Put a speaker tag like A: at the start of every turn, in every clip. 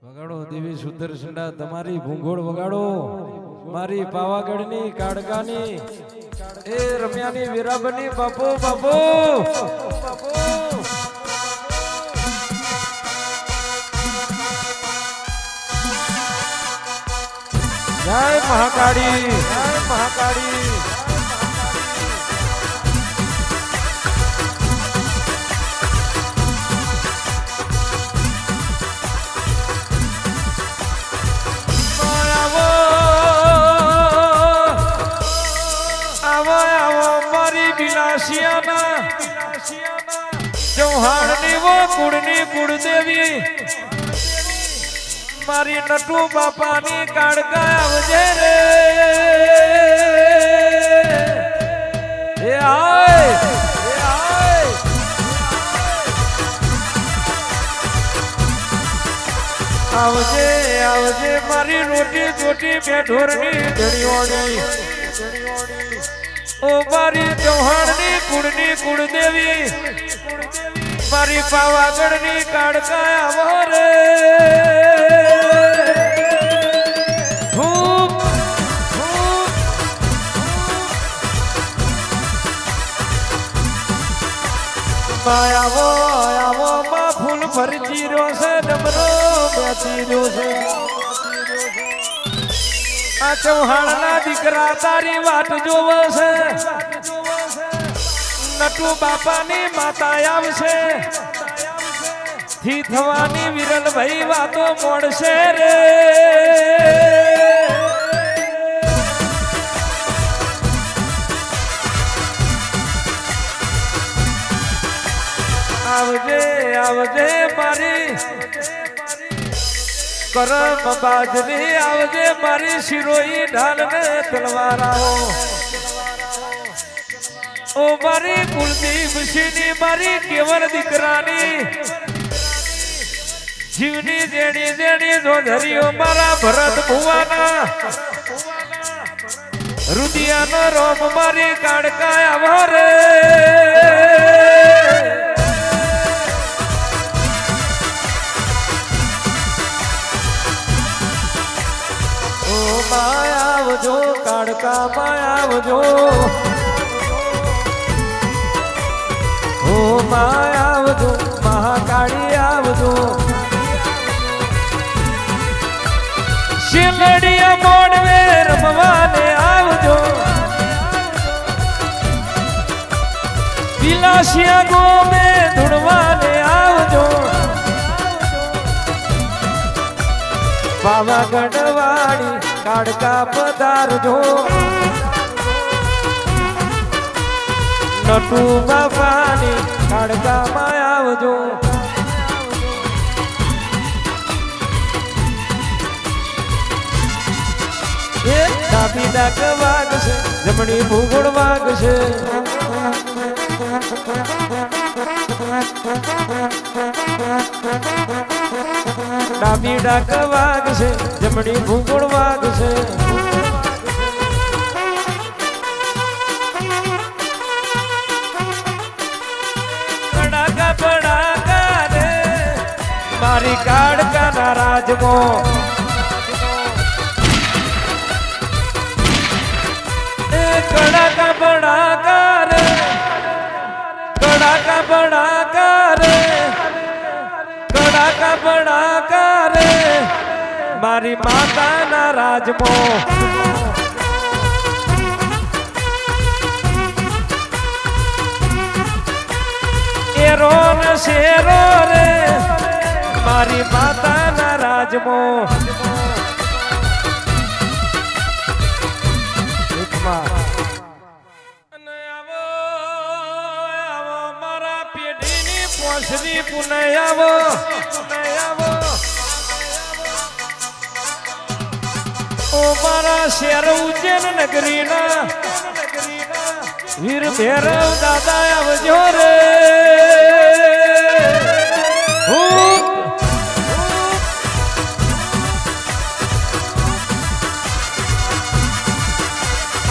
A: વગાડો દેવી સુદર્શના તમારી ભૂંગોળ વગાડો મારી પાવાગઢની કાડકાની એ રમ્યાની વીરાબની બાપો બાપો જય મહાકાળી જય મહાકાળી चौहानी वो कुड़नी कुड़देवी मारी नटू बापानी काड़का आवजे रे आए आवजे आवजे मारी रोटी चोटी बेढोरनी धड़ियोड़ी ओ मारी चौहानी कुड़नी कुड़देवी मारी पावागढ़नी काड़का आवो रे आवो आवो मा फूल भरती रो से डमरो बेती रो से आ चौहाणना दीकरा तारी वाट जोवे से नटू बापानी माता आवशे थी थवानी विरल भाई वातो मोड़शे रे आवजे आवजे मारी करम बाजरी आवजे मारी शिरोई ढाल ने तलवाराओ ओ मारी कुलदीप सिंह मारी केवल दिकरानी जीवनी जेड़ी जेड़ी जो धरियो मारा भरत भुवाना रुदिया नो रोम मारी काड़का आवो रे ओ मायावजो काड़का मायावजो ओ मायावजो महाकाली आवजो शिलड़िया मोड़वे रमवाने आवजो विलासिया गो में धुड़वाने आवजो पावागढ़वाड़ी काड़का पधारजो नटू बापानी काड़का मायावजो ये डाबी डाक वाग से जमणी भूगोड़ वाग से डाबी डाक वाग से जमणी भूगोड़ वाग से मारी काड़का नाराज मो कड़ा का बड़ा कार कड़ा का बड़ा कार कड़ा का बड़ा कार मारी माता नाराज मो एरो न शेरो रे मारी माता नाराज मो मारा पेढ़ी पोसरी पुनयावो ओ मारा शेर उज्जैन नगरी ना वीर भैरव दादा आवजो रे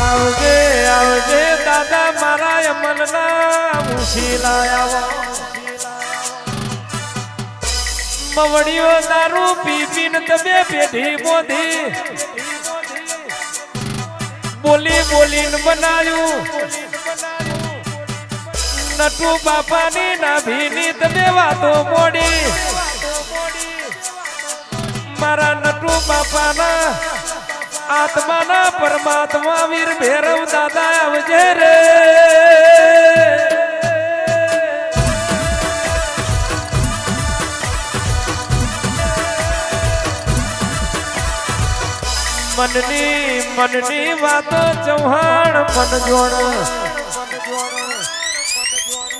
A: आवजे आवजे दादा मारा यमलना मुशीलाया मवड़ियो दारू पी पी તમે પેઢી મોધી બોલી બોલીને બનાવ્યું નટુ બાપાની નાભીની તમે વાતો મોડી મારા નટુ બાપાના આત્માના પરમાત્મા વીર ભૈરવ દાદા આવજે રે મનની વાતો ચૌહાણ મન જોણ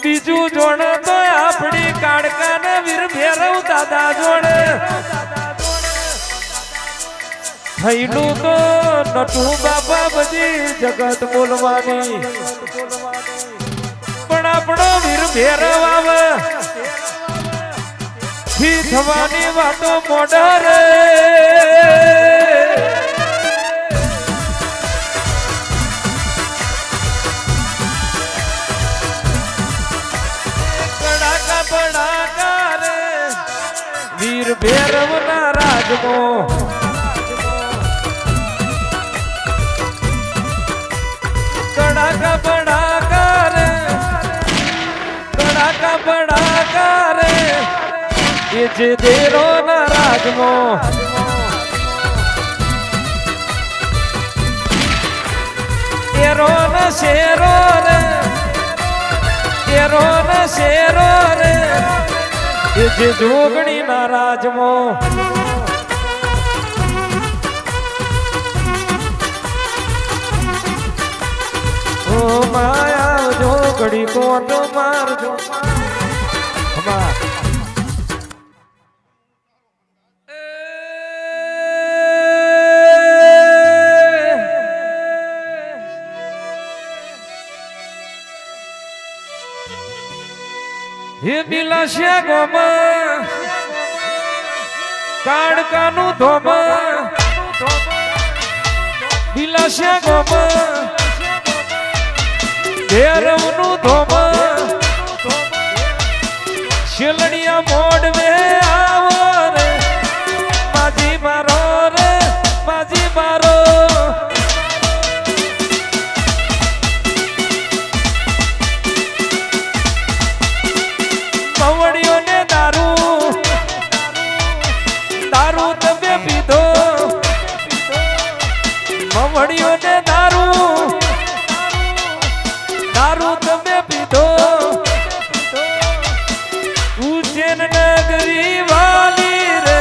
A: બીજું જોણ તો આપણી કાળકાના વીર ભૈરવ દાદા જોણ થઈલું તો નટુ બાપા બધી જગત બોલવાની પણ આપણો વીર ભૈરવ આવે થી થવાની વાતો મોડર કડાકા બડાકા રે વીર ભૈરવ ના રાજમાં કડાકા બડાકા રે કડાકા બડાકા રે એ જે દેરો ના રાજમાં એરો ના શેરો રે એરો ના શેરો રે એ જે જોગણી ના રાજમાં માયા જો ઘડી કોટ મારજો હે બિલાસ્યા ગોમાં કાળકાનું ધોમ બિલાસ્યા ગોમાં ભૈરવનું ધોમ શેલડિયા મોડવે આવો રે માજી મારો રે માજી મારો મવડીઓને દારૂ દારૂ તમે પીધો મવડીઓને દારૂ દારૂ તમે પીધો ઉજ્જૈન નગરી વાલી રે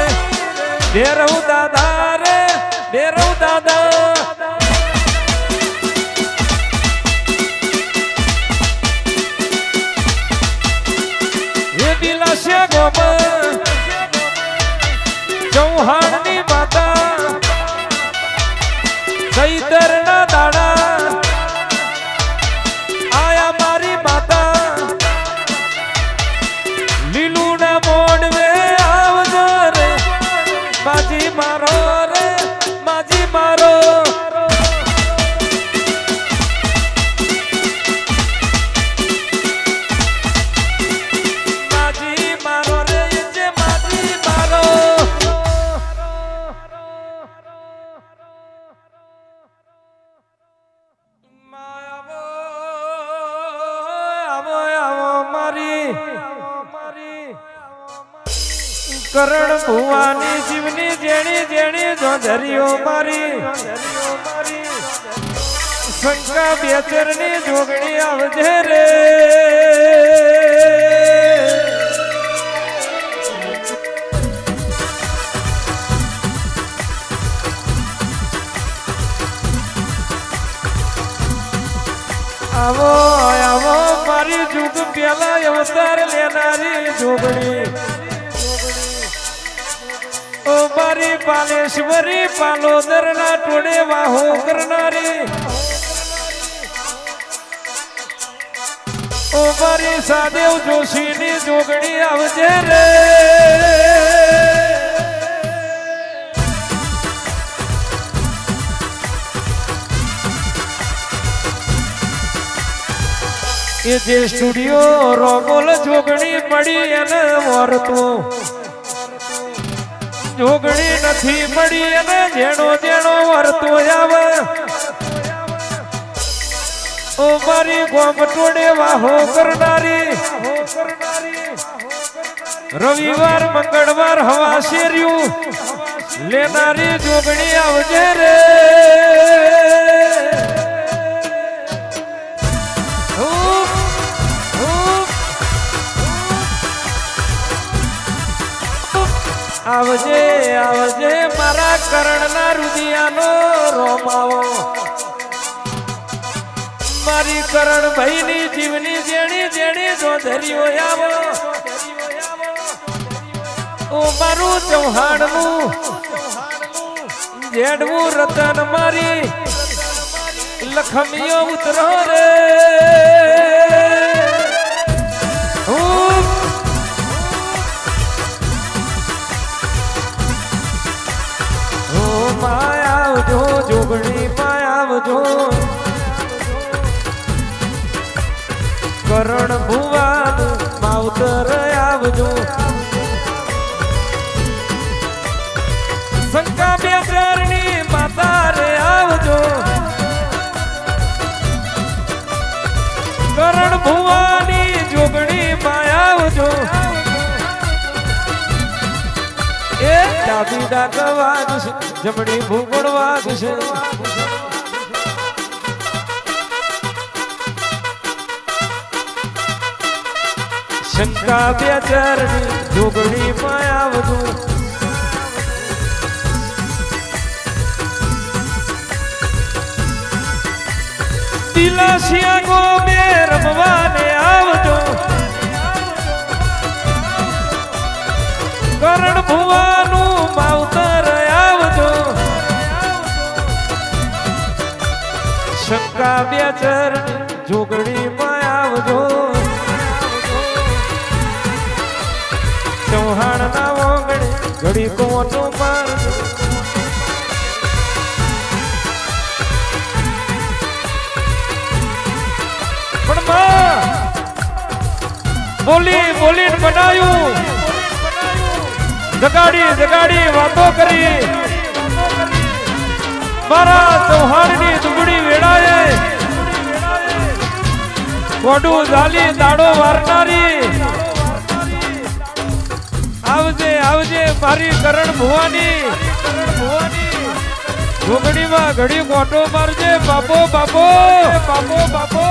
A: ભૈરવ દાદા રે ભૈરવ દાદા એ બિલાસ્યા ગોમાં ચૌહાણની માતા ચૈતર ના દાડા માજી મારો રે માજી મારો માજી મારો રે જે માજી મારો આવો આવો આવો મારી કરણ ભુવાની જીવની જેણી જેણી જોધરીઓ મારી શંકા બેચરની જોગણી આવજે રે આવો આવો મારી જુગ પેલા અવતાર લેનારી જોગણી ઓ મારી પાલેશ્વરી પાલોદર ના ટોળે વાહો કરનારી ઓ મારી સાદેવ જોશી ની જોગણી આવજે રે એ જે સ્ટુડિયો રોગોલ જોગણી મળી એને વર્તું જોગણી નથી મળી અને જેણો જેણો વર્તો આવે ઓ મારી ગોમટોડે વાહો કરનારી રવિવાર મંગળવાર હવા શેર્યું લેનારી જોગણી આવજે રે આવજે આવજે મારા કરણના રુદિયાનો રોમાવો મારી કરણ ભાઈની જીવની જેણી જેણી જોધરીઓ આવો ઓ મારું ચૌહાણનું જેડવું રતન મારી લખમીઓ ઉતરો રે આવજો જોગણી માં આવજો કરણ ભુવાન માવતર આવજો શંકા બેચરની માતા રે આવજો કરણ ભુવાની જોગણી માં આવજો એ ડાબી ડાક વાગશે જમણી ભૂગોળ વાગશે શંકા બેચરની જોગણી માં આવજો દિલાશિયા ગો બે રમવાને આવજો કરણ ભુવાનું માવતર આવજો શંકા બેચરની જોગણી માં આવજો ચૌહાણ ના ઓગણે ઘડી કોનો મારજો પણ બોલી બોલીને બનાવ્યું જગાડી જગાડી વાતો કરી મારા ચૌહાણની દુબળી વેળાએ કોડું ઝાલી દાડો વારનારી આવજે આવજે મારી કરણ ભુવાની જોગણીમાં ઘડી કોટો મારજે બાપો બાપો બાપો બાપો